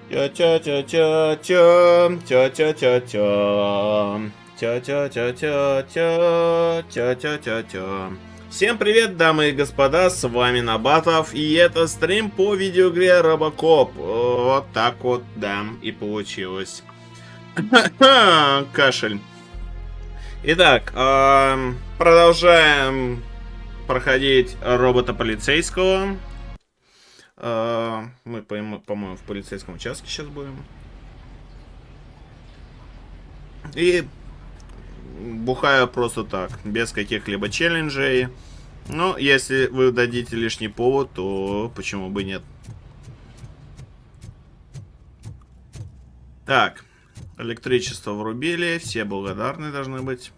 Тя-тя-тя-тя-тя, тя-тя-тя-тя, тя-тя-тя-тя-тя, тя-тя-тя-тя. Всем привет, дамы и господа, с вами NabatOff, и это стрим по видеоигре RoboCop. Вот так вот, да, и получилось. Кашель. Итак, продолжаем проходить робота полицейского. Мы, по-моему, в полицейском участке сейчас будем. И бухаю просто так, без каких-либо челленджей. Но если вы дадите лишний повод, то почему бы нет. Так, электричество врубили, все благодарны должны быть.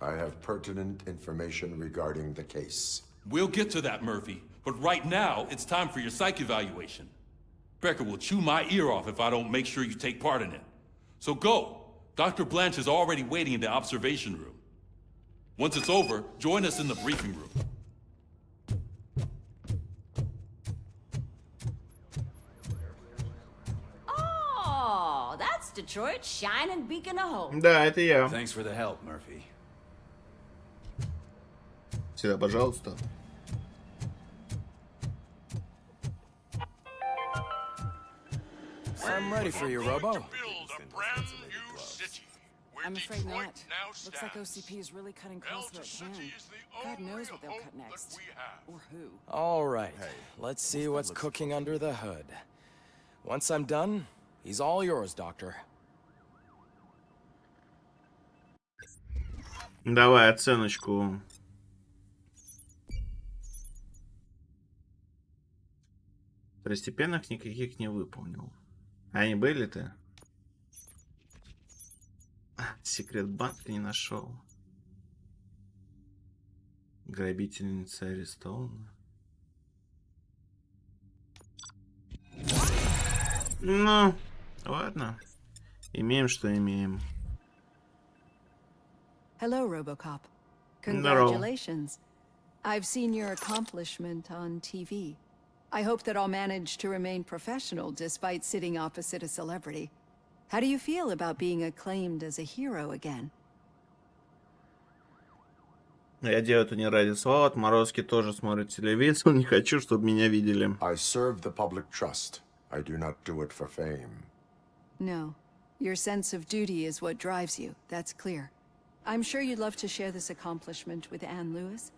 I have pertinent information regarding the case. We'll get to that, Murphy. But right now, it's time for your psych evaluation. Becker will chew my ear off if I don't make sure you take part in it. So go. Dr. Blanche is already waiting in the observation room. Once it's over, join us in the briefing room. Oh, that's Detroit's shining beacon of hope. Да, это я. Thanks for the help, Murphy. Сюда, пожалуйста. I'm ready for you, Robo. I'm afraid not. Looks like OCP is really cutting close to at hand. God knows what they'll cut next. Or who. All right, let's see what's cooking under the hood. Once I'm done, he's all yours, Doctor. Давай оценочку. Второстепенных никаких не выполнил. Они были-то? Секрет банка не нашел. Грабительница арестована. Ну, ладно. Имеем, что имеем. Hello, RoboCop. Congratulations. I've seen your accomplishment on TV. I hope that I'll manage to remain professional despite sitting opposite a celebrity. How do you feel about being acclaimed as a hero again? Я делаю это не ради славы. Отморозки тоже смотрят телевизор. Не хочу, чтобы меня видели. I serve the public trust. I do not do it for fame. No. Your sense of duty is what drives you. That's clear. I'm sure you'd love to share this accomplishment with Anne Lewis.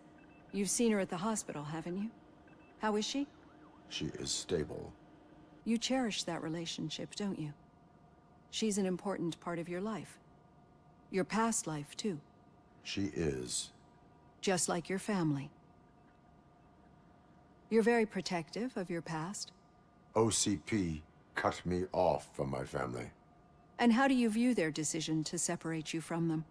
You've seen her at the hospital, haven't you? How is she? She is stable. You cherish that relationship, don't you? She's an important part of your life. Your past life, too. She is. Just like your family. You're very protective of your past. OCP cut me off from my family. And how do you view their decision to separate you from them?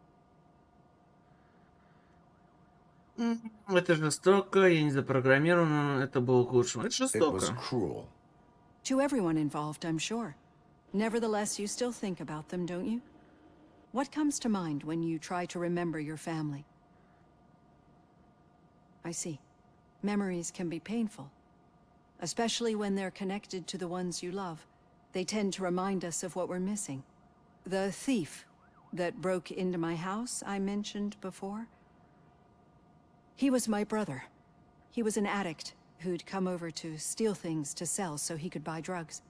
Это жестоко, я не запрограммирован, это было худшим. Это It жестоко. was cruel. To everyone involved, I'm sure. Nevertheless, you still think about them, don't you? What comes to mind when you try to remember your family? I see. Memories can be painful. Especially when they're connected to the ones you love. They tend to remind us of what we're missing. The thief that broke into my house I mentioned before? He was my brother. He was an addict who'd come over to steal things to sell so he could buy drugs.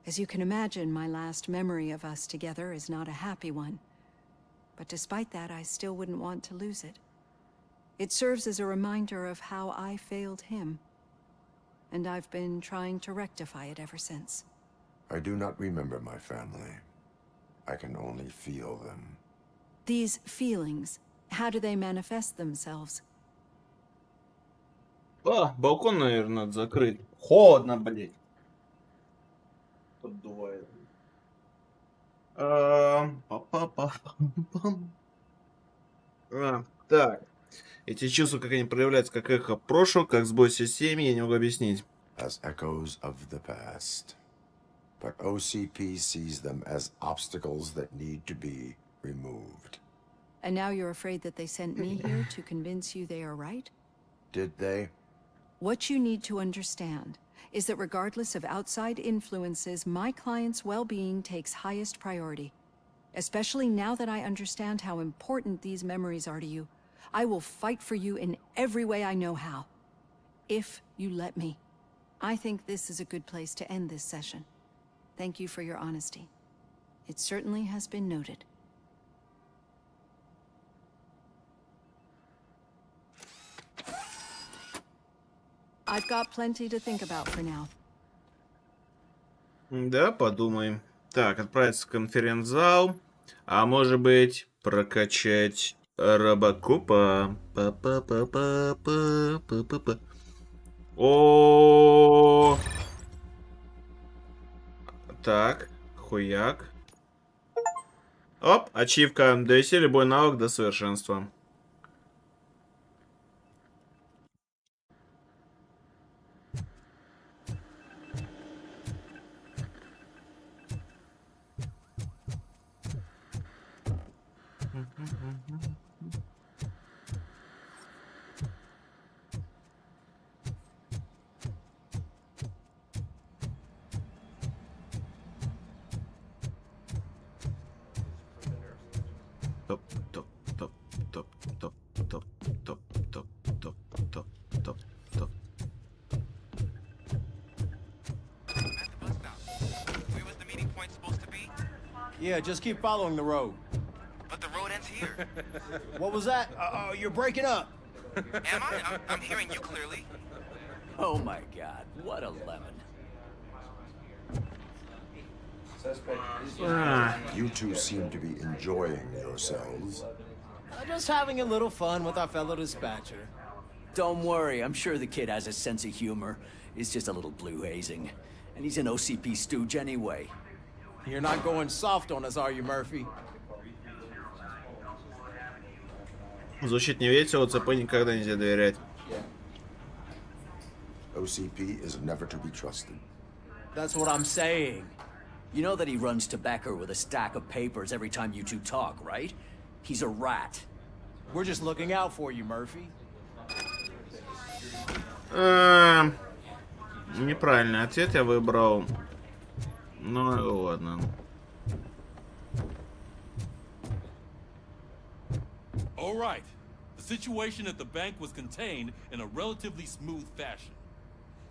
As you can imagine, my last memory of us together is not a happy one. But despite that, I still wouldn't want to lose it. It serves as a reminder of how I failed him. And I've been trying to rectify it ever since. I do not remember my family. I can only feel them. These feelings, how do they manifest themselves? Балкон, наверное, надо закрыть. Холодно, блядь. Поддувает. Так. Эти чувства, как они проявляются, как эхо прошлого, как сбой системы, я не могу объяснить. As echoes of the past. but OCP sees them as obstacles that need to be removed. And now you're afraid that they sent me here to convince you they are right? Did they? What you need to understand is that regardless of outside influences, my client's well-being takes highest priority. Especially now that I understand how important these memories are to you. I will fight for you in every way I know how. If you let me. I think this is a good place to end this session. Thank you for your honesty. It certainly has been noted. I've got plenty to think about for now. Да, подумаем. Так, отправиться в конференц-зал. А может быть, прокачать робокопа. Па-па-па-па-па-па-па. О. Так, хуяк. Оп, ачивка. Довести любой навык до совершенства. Топ, топ, топ, топ, топ, топ, топ, топ, топ, топ, топ, топ. I'm at the bus stop. Where was the meeting point supposed to be? Yeah, just keep following the road. But the road ends here. What was that? You're breaking up. Am I? I'm hearing you clearly. Oh my god, what a lemon. You two seem to be enjoying yourselves. Just having a little fun with our fellow dispatcher. Don't worry, I'm sure the kid has a sense of humor. It's just a little blue hazing. And he's an OCP stooge anyway. You're not going soft on us, are you, Murphy? Звучит не весело, ЦП никогда нельзя доверять. OCP is never to be trusted. That's what I'm saying. You know that he runs tobacco with a stack of papers every time you two talk, right? He's a rat. We're just looking out for you, Murphy. Неправильный ответ я выбрал. Ну ладно. All right. The situation at the bank was contained in a relatively smooth fashion.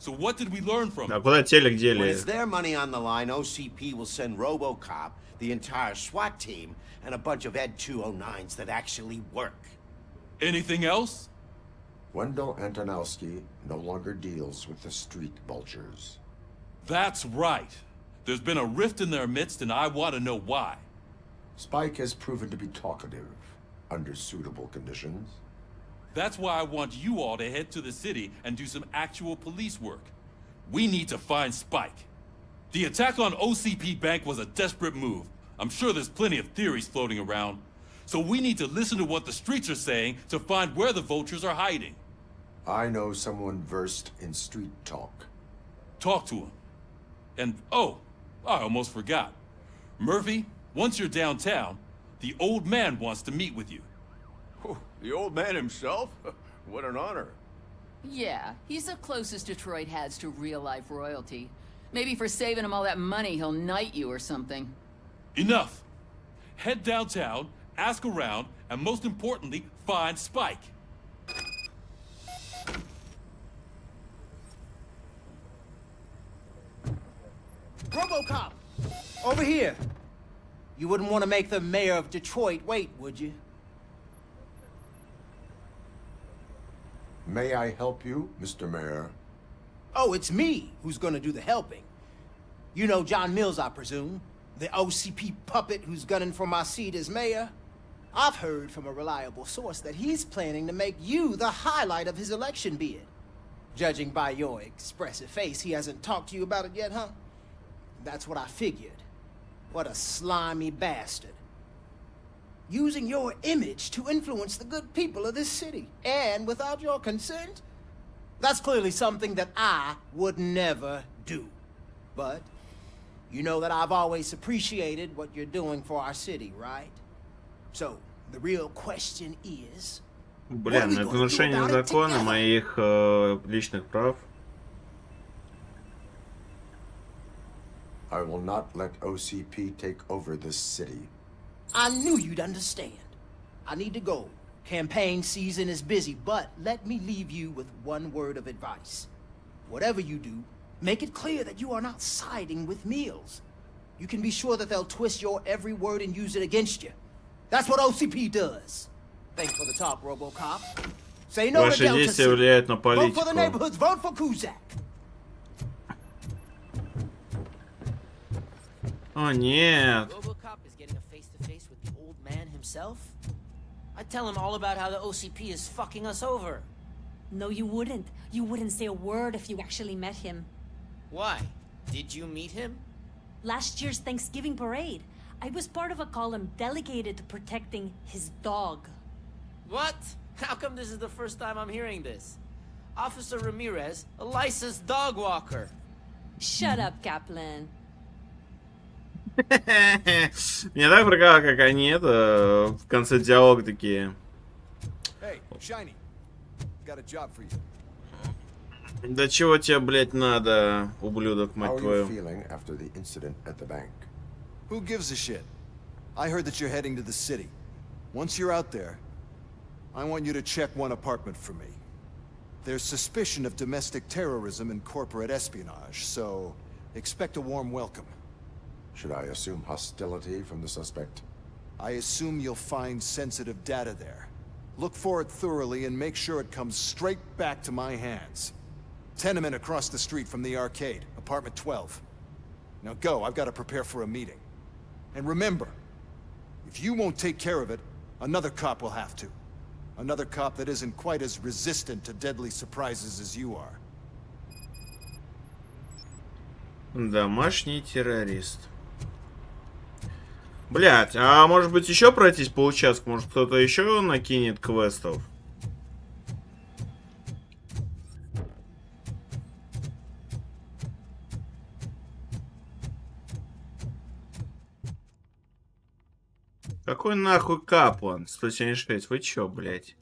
So what did we learn from А it? куда телек When дели? it's their money on the line, OCP will send RoboCop, the entire SWAT team, and a bunch of Ed 209s that actually work. Anything else? Wendell Antonowski no longer deals with the street vultures. That's right. There's been a rift in their midst, and I want to know why. Spike has proven to be talkative under suitable conditions. That's why I want you all to head to the city and do some actual police work. We need to find Spike. The attack on OCP Bank was a desperate move. I'm sure there's plenty of theories floating around. So we need to listen to what the streets are saying to find where the vultures are hiding. I know someone versed in street talk. Talk to him. And, oh, I almost forgot. Murphy, once you're downtown, the old man wants to meet with you. The old man himself? What an honor. Yeah, he's the closest Detroit has to real-life royalty. Maybe for saving him all that money, he'll knight you or something. Enough. Head downtown, ask around, and most importantly, find Spike. RoboCop! Over here! You wouldn't want to make the mayor of Detroit wait, would you? May I help you, Mr. Mayor? Oh, it's me who's gonna do the helping. You know John Mills, I presume? The OCP puppet who's gunning for my seat as mayor? I've heard from a reliable source that he's planning to make you the highlight of his election bid. Judging by your expressive face, he hasn't talked to you about it yet, huh? That's what I figured. What a slimy bastard. Using your image to influence the good people of this city. And without your consent? That's clearly something that I would never do. But You know that I've always appreciated what you're doing for our city, right? So, the real question is... Бля, ну это нарушение закона моих личных прав. I will not let OCP take over this city. I knew you'd understand. I need to go. Campaign season is busy, but let me leave you with one word of advice. Whatever you do, make it clear that you are not siding with Mills. You can be sure that they'll twist your every word and use it against you. That's what OCP does. Thanks for the talk, RoboCop. Say no to Delta City. Vote for the neighborhoods. Vote for Kuzak. О, нет. RoboCop is getting a face-to-face with the old man himself? I'd tell him all about how the OCP is fucking us over. No, you wouldn't. You wouldn't say a word if you actually met him. Why? Did you meet him? Last year's Thanksgiving parade, I was part of a column delegated to protecting his dog. What? How come this is the first time I'm hearing this? Officer Ramirez, a licensed dog walker. Shut up, Kaplan. Мне так прикольно, как они это в конце диалога такие. Hey, Shiny. Got a job for you. Да чего тебе, блять, надо, ублюдок, How мать are you твою? feeling after the incident at the bank? Who gives a shit? I heard that you're heading to the city. Once you're out there, I want you to check one apartment for me. There's suspicion of domestic terrorism and corporate espionage, so expect a warm welcome. Should I assume hostility from the suspect? I assume you'll find sensitive data there. Look for it thoroughly and make sure it comes straight back to my hands. Tenement across the street from the arcade, apartment 12. Now go, I've got to prepare for a meeting. And remember, if you won't take care of it, another cop will have to. Another cop that isn't quite as resistant to deadly surprises as you are. Домашний террорист. Блять, а может быть еще пройтись по участку? Может кто-то еще накинет квестов? Какой нахуй Каплан? 176, вы чё, блять?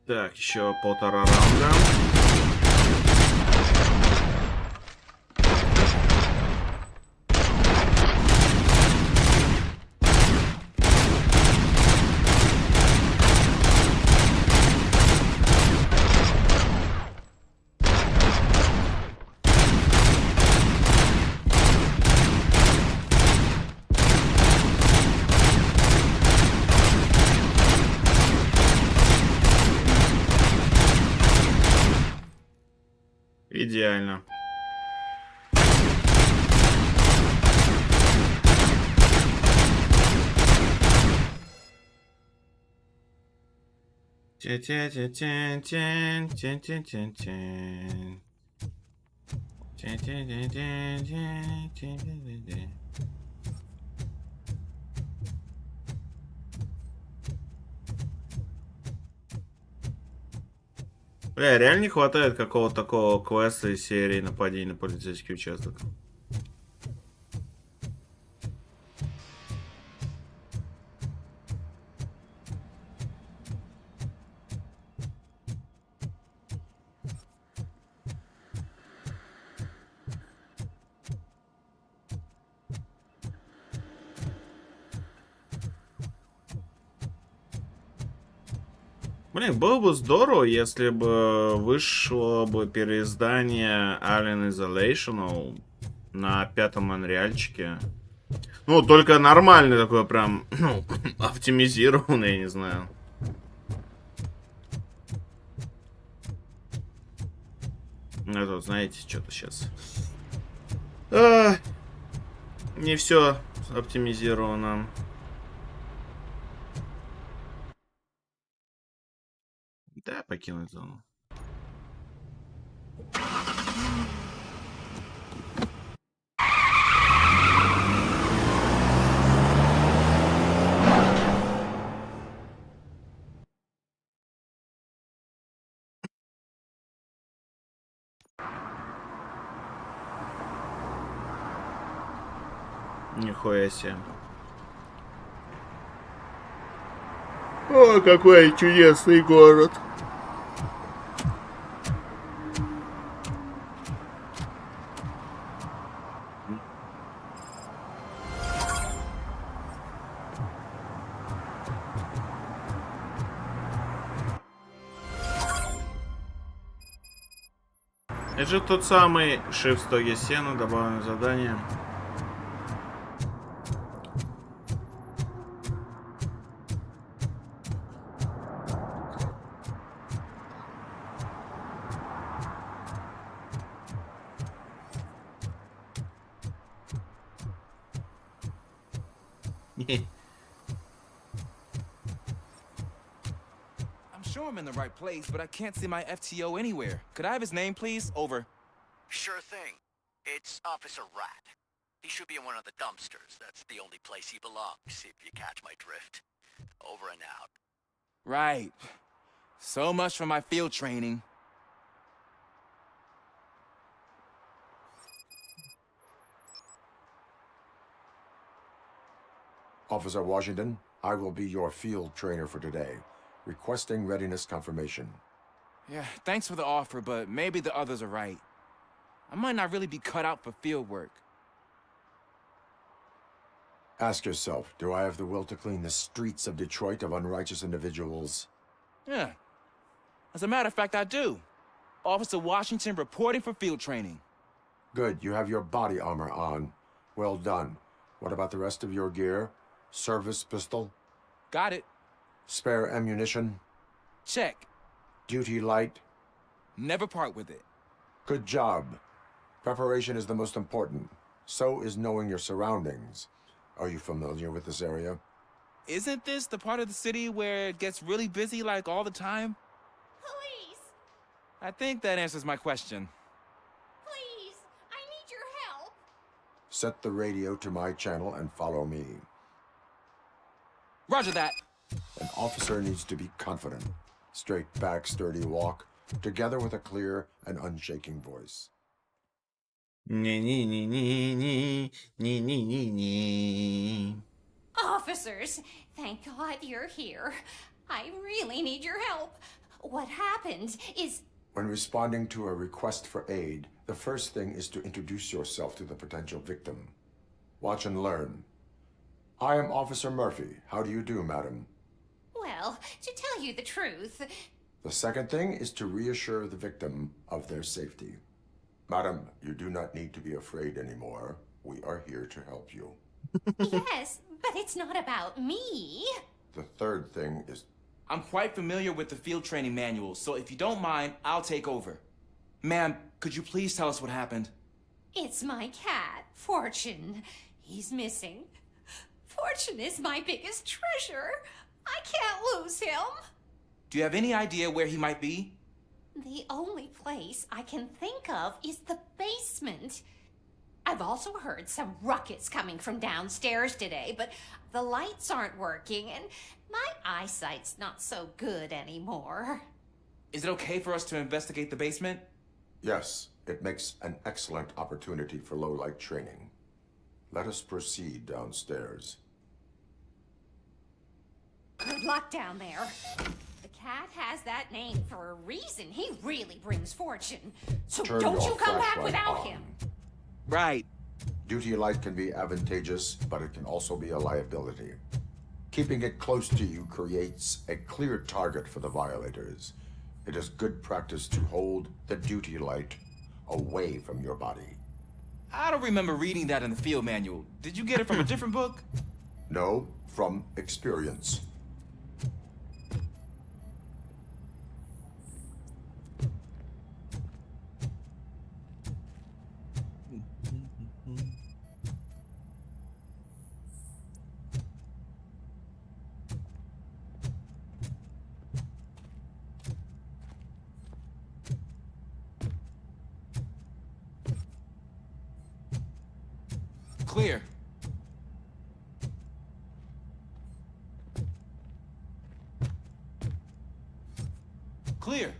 Так, еще полтора раунда. Идеально. Бля, реально не хватает какого-то такого квеста из серии нападений на полицейский участок. Блин, было бы здорово, если бы вышло бы переиздание Alien Isolation на 5-м анреальчике. Ну, только нормальный такой прям, ну, оптимизированный, я не знаю. А то, знаете, что-то сейчас... не все оптимизировано. Да, покинуть зону. Нихуя себе. О, какой чудесный город. Это же тот самый шиф 100 сена, добавленное задание. I'm sure I'm in the right place, but I can't see my FTO anywhere. Could I have his name, please? Over. Sure thing. It's Officer Rat. He should be in one of the dumpsters. That's the only place he belongs, if you catch my drift. Over and out. Right. So much for my field training. Officer Washington, I will be your field trainer for today. Requesting readiness confirmation. Yeah, thanks for the offer, but maybe the others are right. I might not really be cut out for field work. Ask yourself, do I have the will to clean the streets of Detroit of unrighteous individuals? Yeah. As a matter of fact, I do. Officer Washington reporting for field training. Good, you have your body armor on. Well done. What about the rest of your gear? Service pistol? Got it. Spare ammunition? Check. Duty light? Never part with it. Good job. Preparation is the most important. So is knowing your surroundings. Are you familiar with this area? Isn't this the part of the city where it gets really busy like all the time? Police! I think that answers my question. Please! I need your help! Set the radio to my channel and follow me. Roger that. An officer needs to be confident. Straight back, sturdy walk, together with a clear and unshaking voice. Officers, thank God you're here. I really need your help. What happened is... When responding to a request for aid, the first thing is to introduce yourself to the potential victim. Watch and learn. I am Officer Murphy. How do you do, madam? Well, to tell you the truth... The second thing is to reassure the victim of their safety. Madam, you do not need to be afraid anymore. We are here to help you. Yes, but it's not about me. The third thing is... I'm quite familiar with the field training manual, so if you don't mind, I'll take over. Ma'am, could you please tell us what happened? It's my cat, Fortune. He's missing. Fortune is my biggest treasure. I can't lose him. Do you have any idea where he might be? The only place I can think of is the basement. I've also heard some ruckus coming from downstairs today, but the lights aren't working and my eyesight's not so good anymore. Is it okay for us to investigate the basement? Yes, it makes an excellent opportunity for low-light training. Let us proceed downstairs. Good luck down there. The cat has that name for a reason. He really brings fortune. So Turn don't your you come back flashlight without on. him. Right. Duty light can be advantageous, but it can also be a liability. Keeping it close to you creates a clear target for the violators. It is good practice to hold the duty light away from your body. I don't remember reading that in the field manual. Did you get it from a different book? No, from experience. Clear. Clear.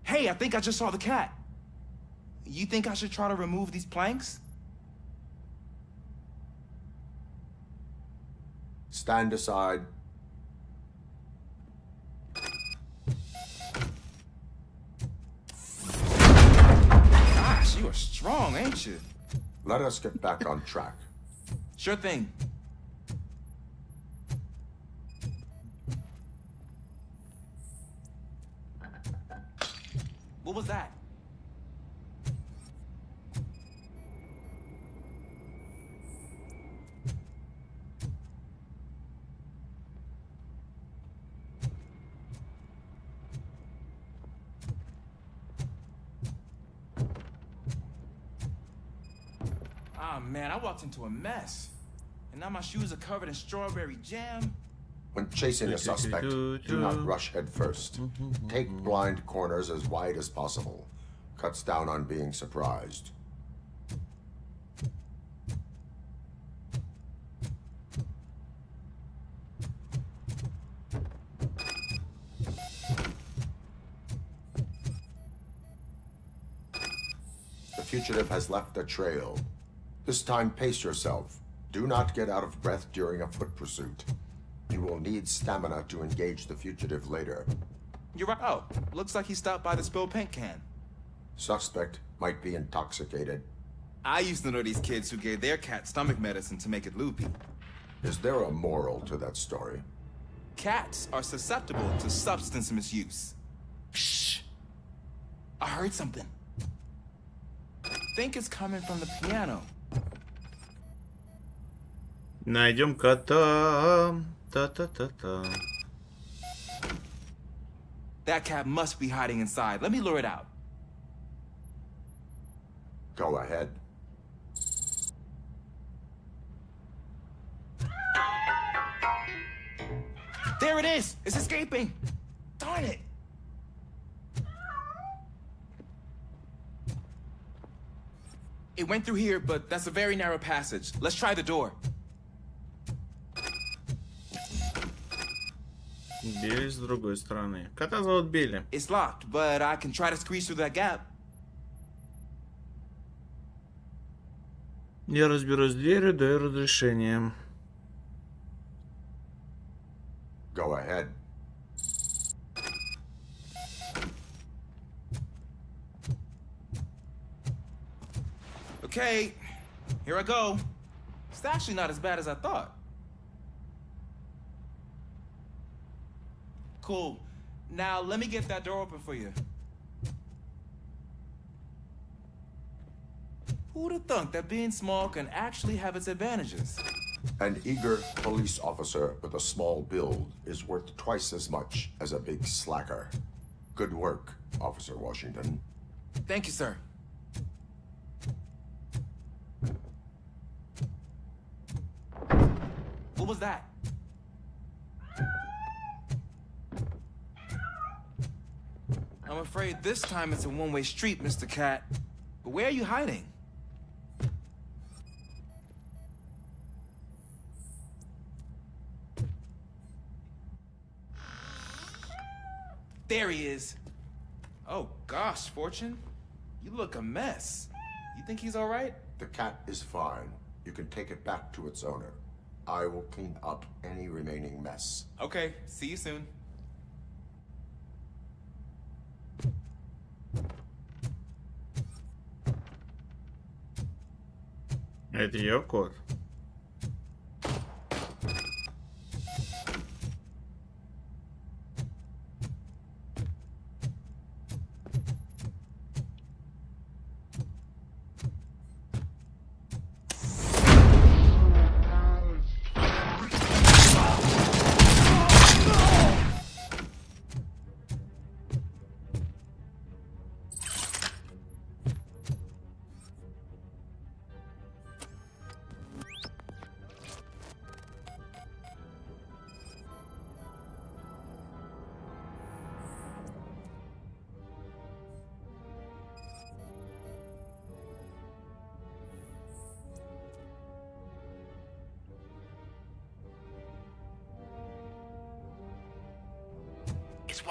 Hey, I think I just saw the cat. You think I should try to remove these planks? Stand aside. Gosh, you are strong, ain't you? Let us get back on track. Sure thing. What was that? Ah, man, I walked into a mess. And now my shoes are covered in strawberry jam. When chasing a suspect, do not rush head first. Take blind corners as wide as possible. Cuts down on being surprised. The fugitive has left a trail. This time, pace yourself. Do not get out of breath during a foot pursuit. You will need stamina to engage the fugitive later. You're right. Oh, looks like he stopped by the spilled paint can. Suspect might be intoxicated. I used to know these kids who gave their cat stomach medicine to make it loopy. Is there a moral to that story? Cats are susceptible to substance misuse. Shh! I heard something. I think it's coming from the piano. Найдем кота. Та-та-та-та. That cat must be hiding inside. Let me lure it out. Go ahead. There it is! It's escaping! Darn it! It went through here, but that's a very narrow passage. Let's try the door. Билли с другой стороны. Кота зовут Билли. It's locked, but I can try to squeeze through that gap. Я разберусь с дверью, даю разрешение. Go ahead. Okay, here I go. It's actually not as bad as I thought. Cool. Now let me get that door open for you. Who'd have thunk that being small can actually have its advantages? An eager police officer with a small build is worth twice as much as a big slacker. Good work, Officer Washington. Thank you, sir. What was that? I'm afraid this time it's a one-way street, Mr. Cat. But where are you hiding? There he is. Oh gosh, Fortune. You look a mess. You think he's all right? The cat is fine. You can take it back to its owner. I will clean up any remaining mess. Okay, see you soon. Это ее кот.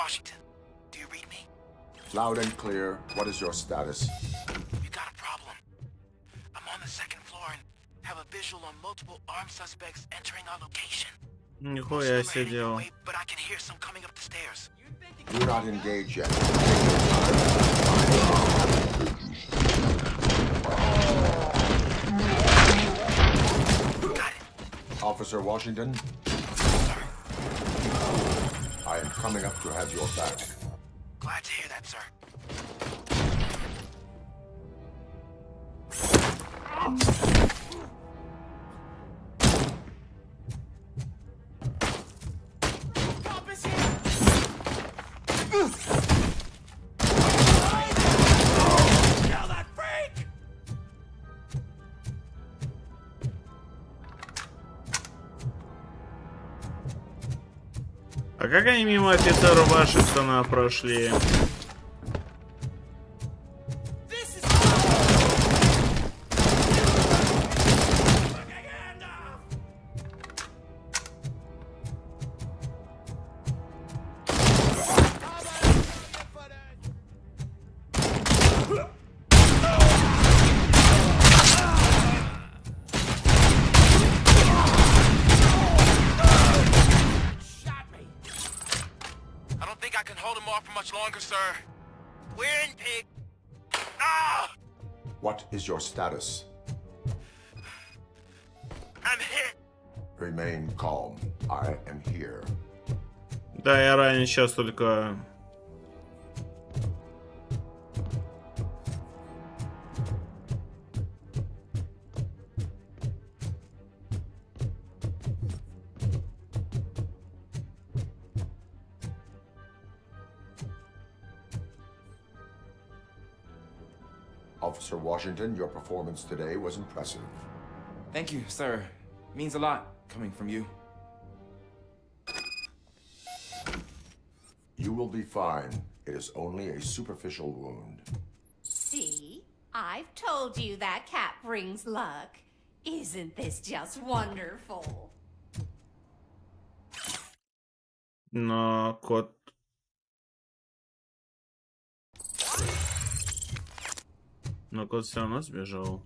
Washington. Do you read me? Loud and clear. What is your status? You got a problem. I'm on the second floor and have a visual on multiple armed suspects entering our location. Нихуя себе дело. But I can hear some coming up the stairs. Do not engage yet. Officer Washington? I am coming up to have your back. Glad to hear that, sir. А как они мимо офицера Вашингтона прошли? What is your status? I'm hit. Remain calm. I am here. Да, я ранен сейчас только. Officer Washington, your performance today was impressive. Thank you, sir. Means a lot coming from you. You will be fine. It is only a superficial wound. See? I've told you that cap brings luck. Isn't this just wonderful? Но кот. Но кот все равно сбежал.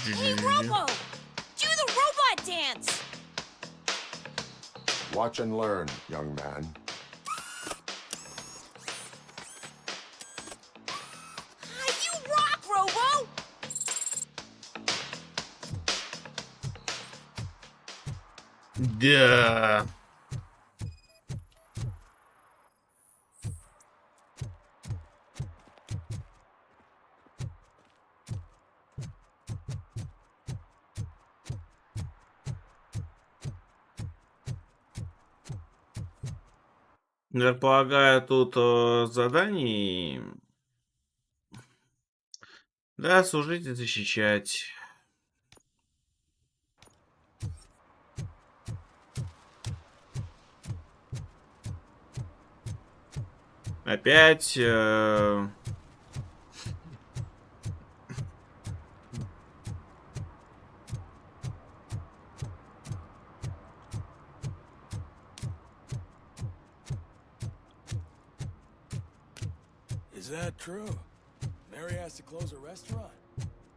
Hey, Robo! Do the robot dance! Watch and learn, young man. You rock, Robo! Да. Я полагаю, тут заданий. Да, служить и защищать. Опять. Is that true? Mary has to close a restaurant?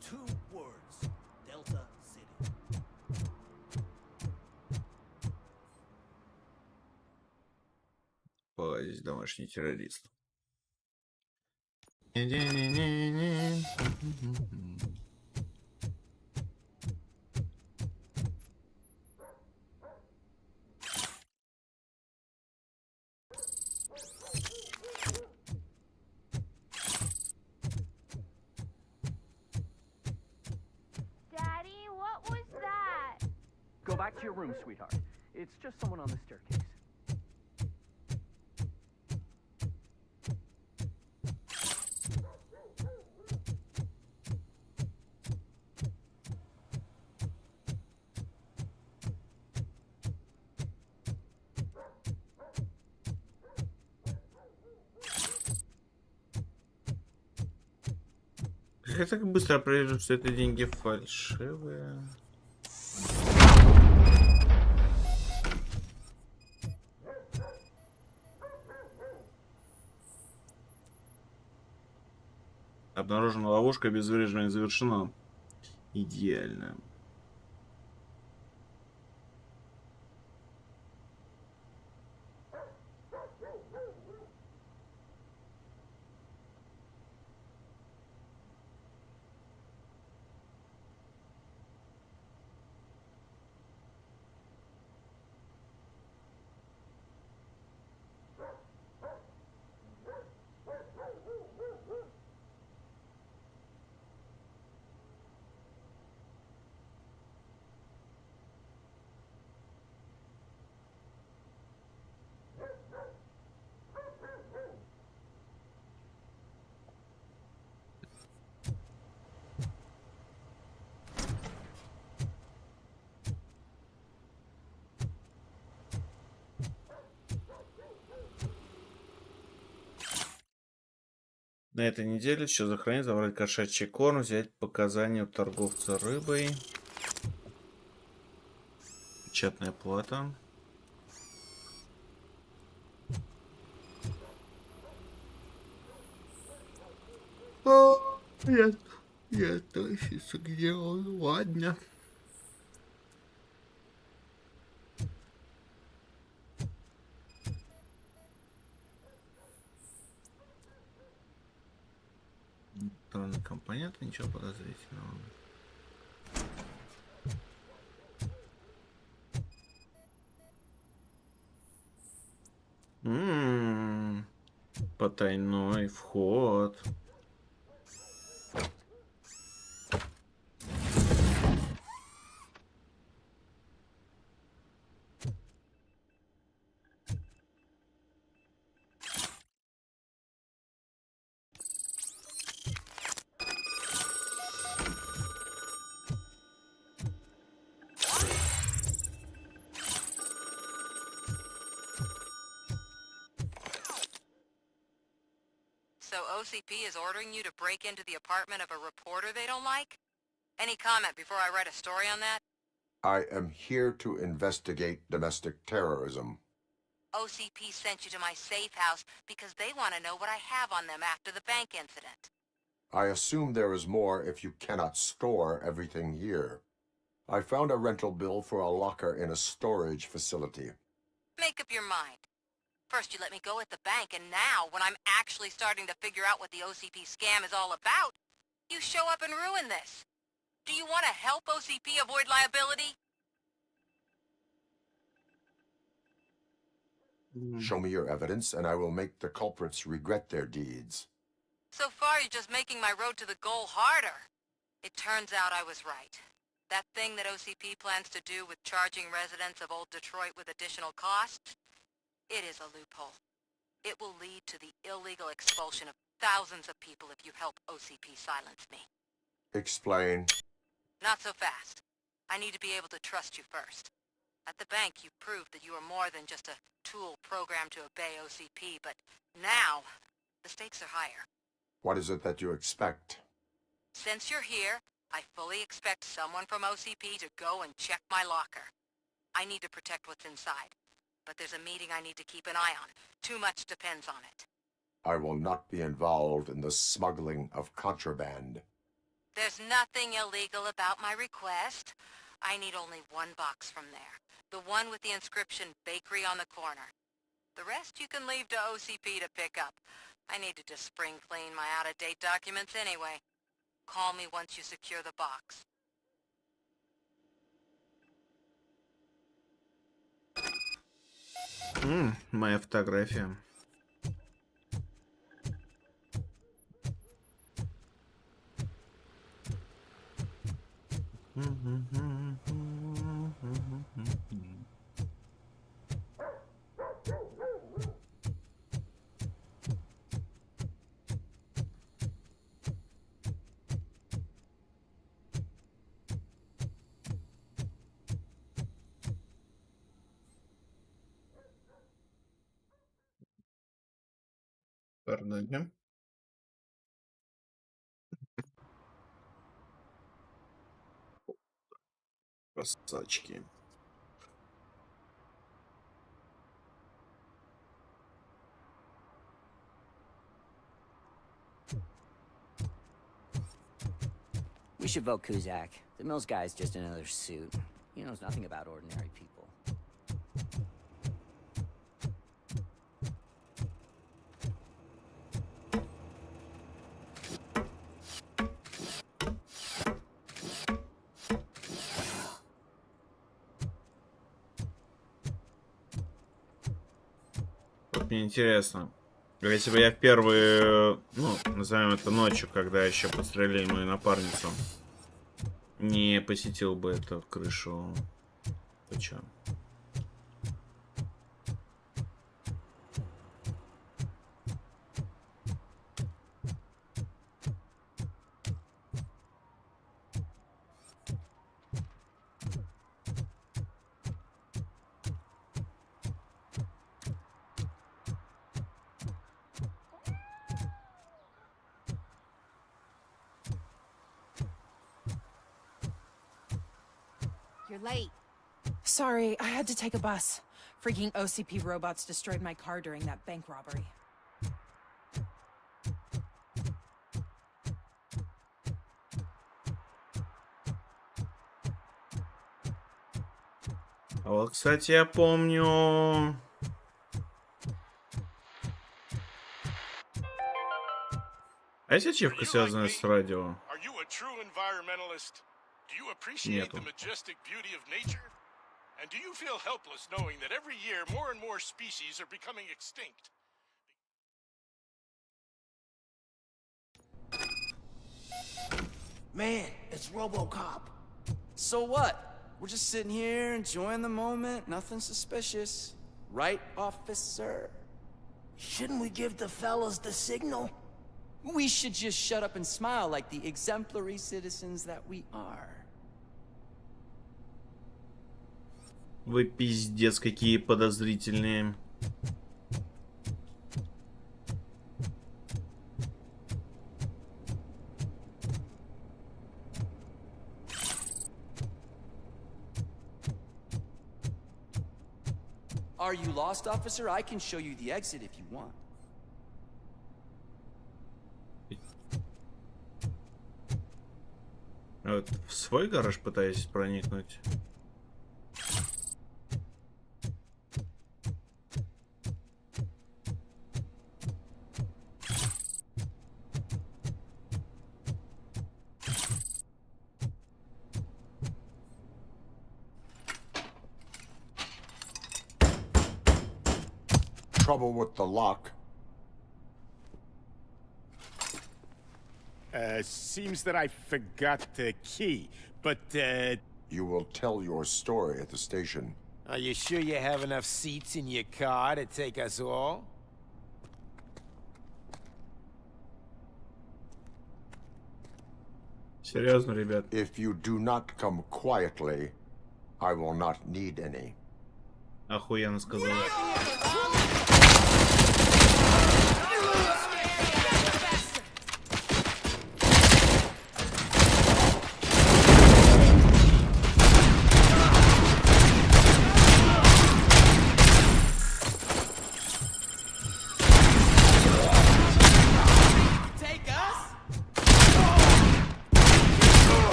2 words. Delta City. Здесь домашний террорист. Go back to your room, sweetheart. It's just someone on the staircase. Как я так быстро проверю, что это деньги фальшивые? Обнаружена ловушка, обезвреживание завершено. Идеально. На этой неделе все захоронить, забрать кошачий корм, взять показания у торговца рыбой. Печатная плата. Я тащится, где он? Ладно. Электронные компоненты, ничего подозрительного. Потайной вход. So OCP is ordering you to break into the apartment of a reporter they don't like? Any comment before I write a story on that? I am here to investigate domestic terrorism. OCP sent you to my safe house because they want to know what I have on them after the bank incident. I assume there is more if you cannot store everything here. I found a rental bill for a locker in a storage facility. Make up your mind. First you let me go at the bank, and now, when I'm actually starting to figure out what the OCP scam is all about, you show up and ruin this. Do you want to help OCP avoid liability? Show me your evidence, and I will make the culprits regret their deeds. So far, you're just making my road to the goal harder. It turns out I was right. That thing that OCP plans to do with charging residents of Old Detroit with additional costs, it is a loophole. It will lead to the illegal expulsion of thousands of people if you help OCP silence me. Explain. Not so fast. I need to be able to trust you first. At the bank, you proved that you are more than just a tool programmed to obey OCP, but now, the stakes are higher. What is it that you expect? Since you're here, I fully expect someone from OCP to go and check my locker. I need to protect what's inside, but there's a meeting I need to keep an eye on. Too much depends on it. I will not be involved in the smuggling of contraband. There's nothing illegal about my request. I need only one box from there. The one with the inscription Bakery on the corner. The rest you can leave to OCP to pick up. I need to just spring clean my out-of-date documents anyway. Call me once you secure the box. Моя фотография. Торнадо. Красавчики. We should vote Kuzak. The Mills guy's just another suit. He knows nothing about ordinary people. Вот мне интересно, если бы я в первые, ну, назовем это ночью, когда еще подстрелили мою напарницу, не посетил бы эту крышу, то чё? You're late. Sorry, I had to take a bus. Freaking OCP robots destroyed my car during that bank robbery. А вот, кстати, я помню... А есть ачивка, связанная с радио? Нету. And do you feel helpless knowing that every year more and more species are becoming extinct? Man, it's RoboCop. So what? We're just sitting here enjoying the moment, nothing suspicious. Right, officer? Shouldn't we give the fellas the signal? We should just shut up and smile like the exemplary citizens that we are. Вы пиздец какие подозрительные. Are you lost, officer? I can show you the exit if you want. Вот в свой гараж пытаюсь проникнуть. Trouble with the lock. Seems that I forgot the key, but, You will tell your story at the station. Are you sure you have enough seats in your car to take us all? Серьезно, ребят. If you do not come quietly, I will not need any. Охуенно сказал.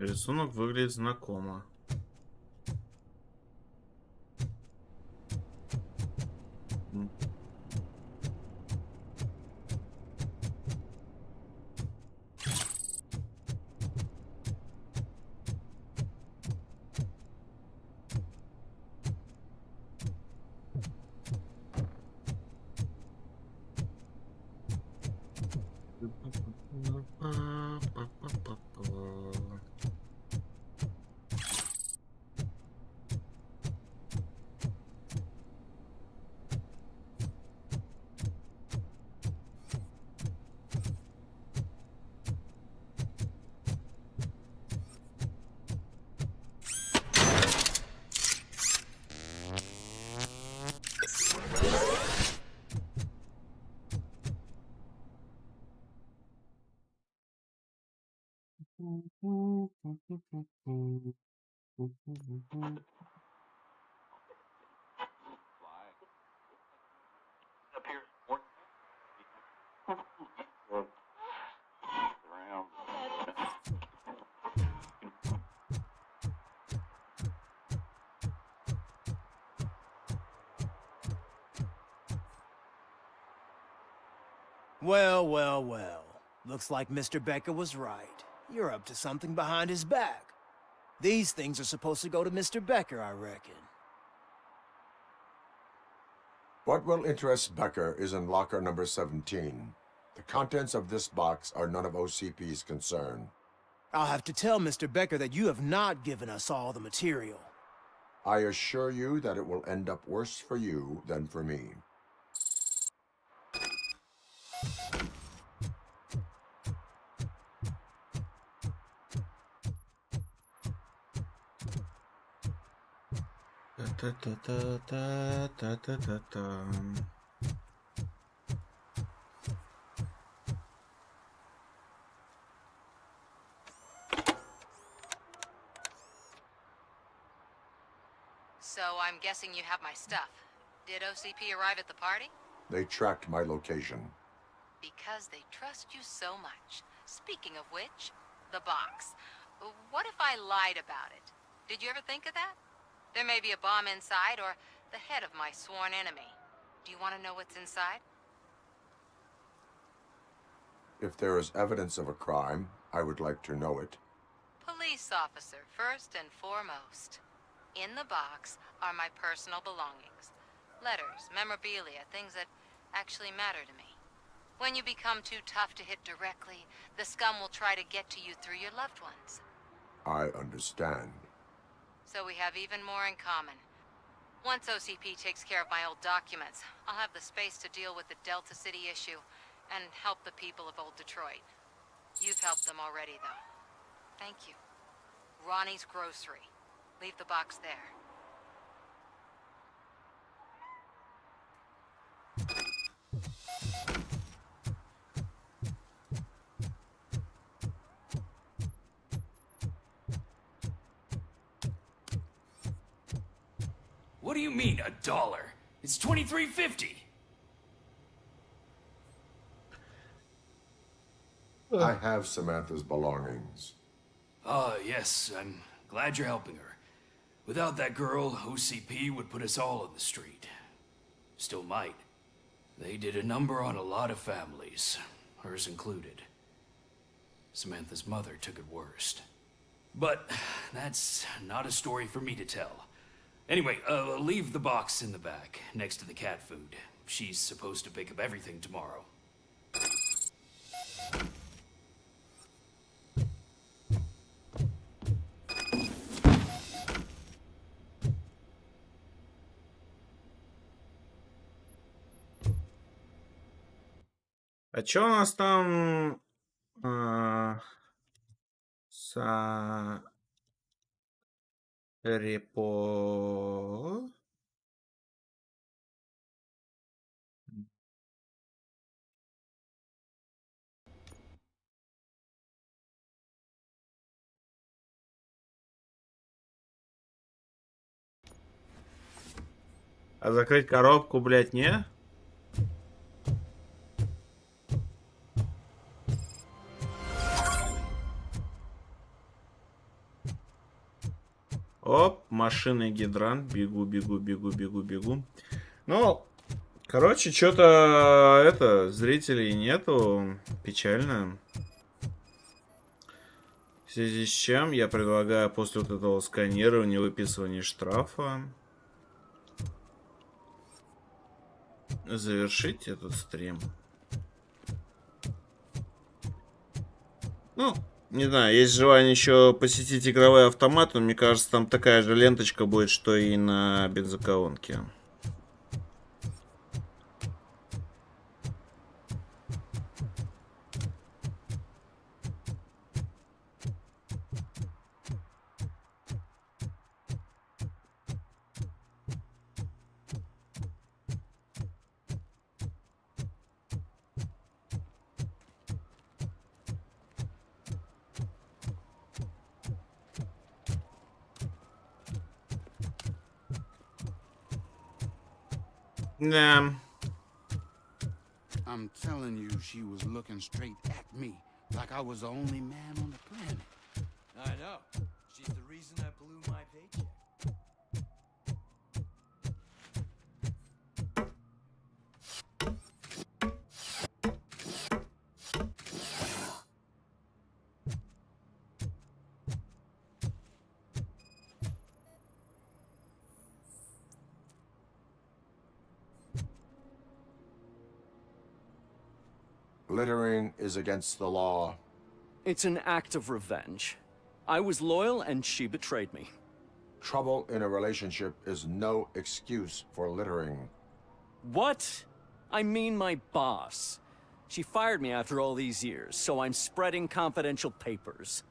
Рисунок выглядит знакомо. Well, well, well. Looks like Mr. Becker was right. You're up to something behind his back. These things are supposed to go to Mr. Becker, I reckon. What will interest Becker is in locker number 17. The contents of this box are none of OCP's concern. I'll have to tell Mr. Becker that you have not given us all the material. I assure you that it will end up worse for you than for me. So I'm guessing you have my stuff. Did OCP arrive at the party? They tracked my location. Because they trust you so much. Speaking of which, the box. What if I lied about it? Did you ever think of that? There may be a bomb inside or the head of my sworn enemy. Do you want to know what's inside? If there is evidence of a crime, I would like to know it. Police officer, first and foremost. In the box are my personal belongings. Letters, memorabilia, things that actually matter to me. When you become too tough to hit directly, the scum will try to get to you through your loved ones. I understand. So we have even more in common. Once OCP takes care of my old documents, I'll have the space to deal with the Delta City issue and help the people of Old Detroit. You've helped them already, though. Thank you. Ronnie's Grocery. Leave the box there. What do you mean, $1? It's $23.50. I have Samantha's belongings. Yes, I'm glad you're helping her. Without that girl, OCP would put us all on the street. Still might. They did a number on a lot of families, hers included. Samantha's mother took it worst. But that's not a story for me to tell. Anyway, leave the box in the back, next to the cat food. She's supposed to pick up everything tomorrow. А чё у нас там с репо? А закрыть коробку, блядь, не? машина гидрант. Бегу. Ну, короче, что-то это, зрителей нету. Печально. В связи с чем я предлагаю после вот этого сканирования, выписывания штрафа завершить этот стрим. Ну, не знаю, есть желание еще посетить игровой автомат, но мне кажется, там такая же ленточка будет, что и на бензоколонке. Да. I'm telling you, she was looking straight at me, like I was the only man on the planet. I know. She's the reason I blew my paycheck. Littering is against the law. It's an act of revenge. I was loyal and she betrayed me. Trouble in a relationship is no excuse for littering. What? I mean my boss. She fired me after all these years, so I'm spreading confidential papers.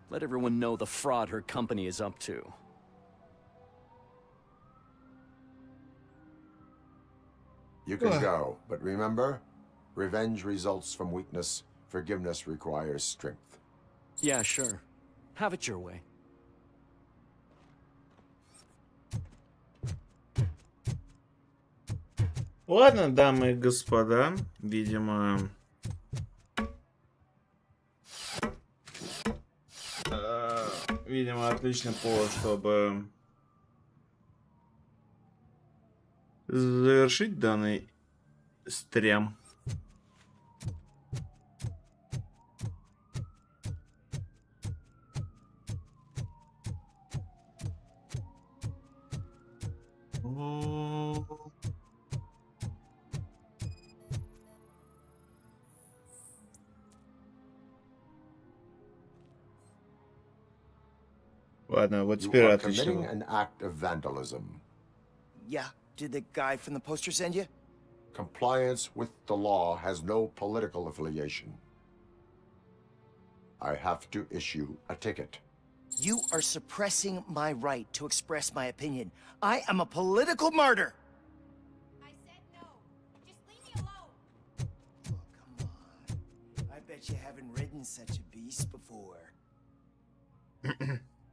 Let everyone know the fraud her company is up to. You can go, but remember, revenge results from weakness. Forgiveness requires strength. Yeah, sure. Have it your way. Ладно, дамы и господа, видимо... видимо, отличный повод, чтобы завершить данный стрим. Ладно, вот теперь отлично. Committing an act of vandalism. Yeah, did the guy from the poster send you? Compliance with the law has no political affiliation. I have to issue a ticket. You are suppressing my right to express my opinion. I am a political martyr. I said no. Just leave me alone. Oh, come on. I bet you haven't ridden such a beast before.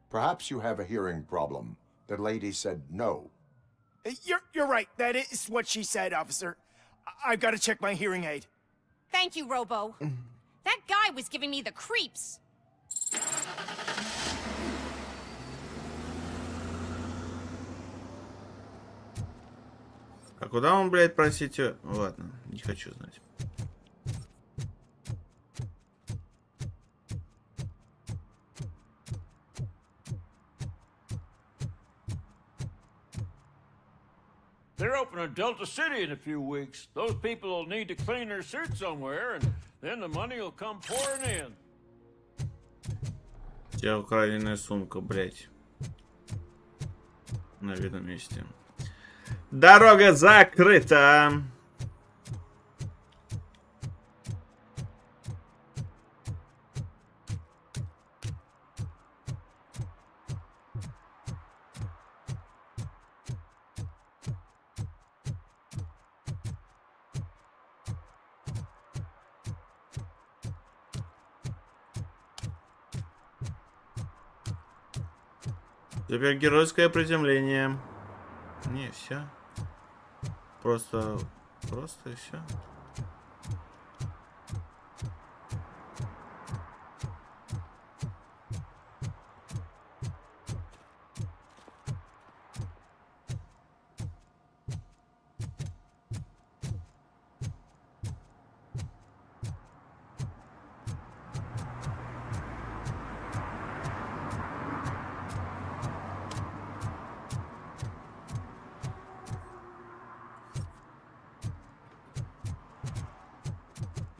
Perhaps you have a hearing problem. The lady said no. You're right. That is what she said, officer. I've got to check my hearing aid. Thank you, Robo. That guy was giving me the creeps. А куда он, блядь, простите? Ладно, не хочу знать. They're opening Delta City in a few weeks. Those people will need to clean their suits somewhere, and then the money will come pouring in. У тебя украденная сумка, блядь. На видном месте. Дорога закрыта. Теперь геройское приземление. Не, все. Просто и все.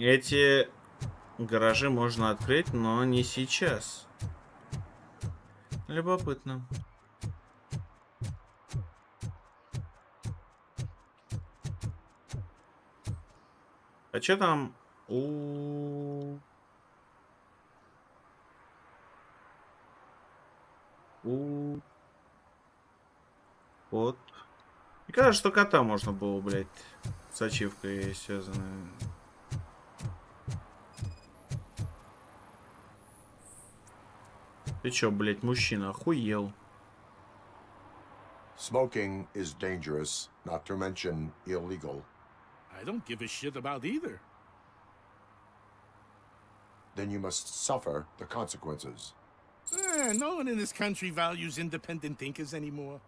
Эти гаражи можно открыть, но не сейчас. Любопытно. А чё там? Вот. Мне кажется, что кота можно было, блядь, с ачивкой связанной. Ты чё, блядь, мужчина, охуел? Smoking is dangerous, not to mention illegal. I don't give a shit about either. Then you must suffer the consequences. No one in this country values independent thinkers anymore.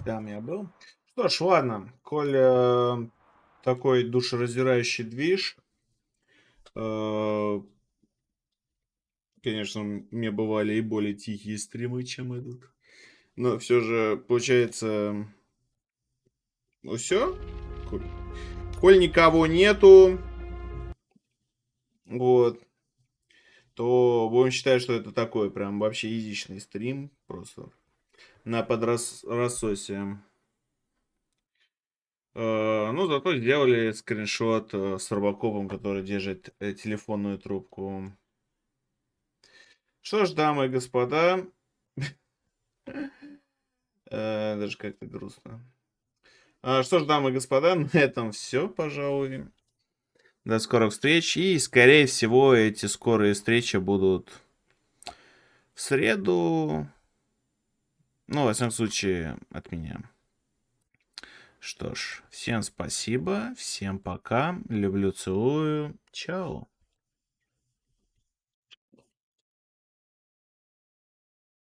Там я был. Что ж, ладно, коль такой душераздирающий движ, конечно, у меня бывали и более тихие стримы, чем этот. Но все же, получается, ну все. Коль никого нету, вот, то будем считать, что это такой прям вообще изичный стрим. Просто на подрассосе. Ну, зато сделали скриншот с RoboCop'ом, который держит телефонную трубку. Что ж, дамы и господа, даже как-то грустно. Что ж, дамы и господа, на этом все, пожалуй. До скорых встреч. И, скорее всего, эти скорые встречи будут в среду. Ну, во всяком случае, от меня. Что ж, всем спасибо, всем пока. Люблю, целую. Чао.